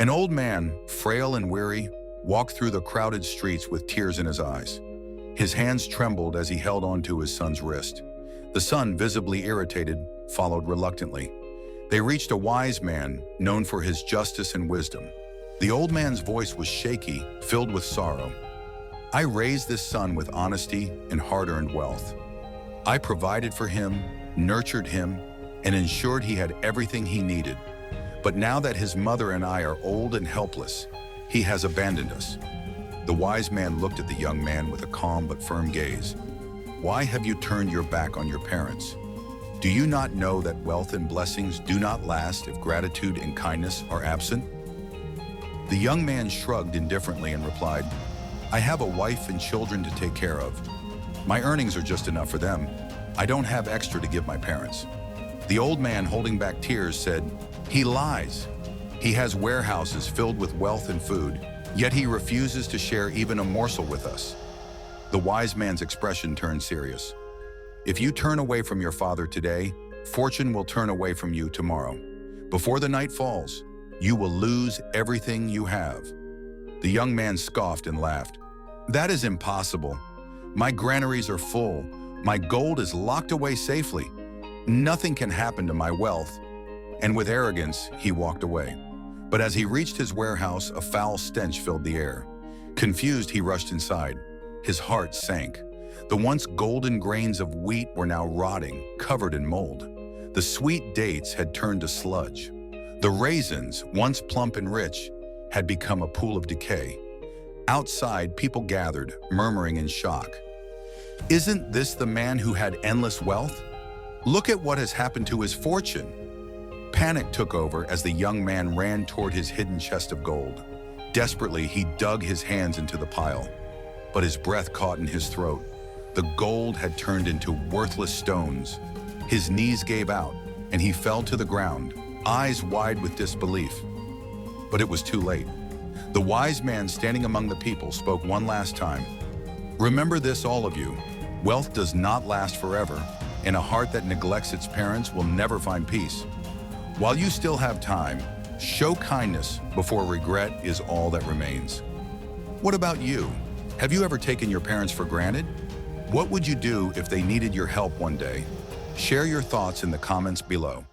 An old man, frail and weary, walked through the crowded streets with tears in his eyes. His hands trembled as he held onto his son's wrist. The son, visibly irritated, followed reluctantly. They reached a wise man known for his justice and wisdom. The old man's voice was shaky, filled with sorrow. I raised this son with honesty and hard-earned wealth. I provided for him, nurtured him, and ensured he had everything he needed. But now that his mother and I are old and helpless, he has abandoned us. The wise man looked at the young man with a calm but firm gaze. Why have you turned your back on your parents? Do you not know that wealth and blessings do not last if gratitude and kindness are absent? The young man shrugged indifferently and replied, I have a wife and children to take care of. My earnings are just enough for them. I don't have extra to give my parents. The old man, holding back tears, said, He lies. He has warehouses filled with wealth and food, yet he refuses to share even a morsel with us. The wise man's expression turned serious. If you turn away from your father today, fortune will turn away from you tomorrow. Before the night falls, you will lose everything you have. The young man scoffed and laughed. That is impossible. My granaries are full. My gold is locked away safely. Nothing can happen to my wealth. And with arrogance, he walked away. But as he reached his warehouse, a foul stench filled the air. Confused, he rushed inside. His heart sank. The once golden grains of wheat were now rotting, covered in mold. The sweet dates had turned to sludge. The raisins, once plump and rich, had become a pool of decay. Outside, people gathered, murmuring in shock. Isn't this the man who had endless wealth? Look at what has happened to his fortune. Panic took over as the young man ran toward his hidden chest of gold. Desperately, he dug his hands into the pile, but his breath caught in his throat. The gold had turned into worthless stones. His knees gave out, and he fell to the ground, eyes wide with disbelief. But it was too late. The wise man standing among the people spoke one last time. Remember this, all of you. Wealth does not last forever, and a heart that neglects its parents will never find peace. While you still have time, show kindness before regret is all that remains. What about you? Have you ever taken your parents for granted? What would you do if they needed your help one day? Share your thoughts in the comments below.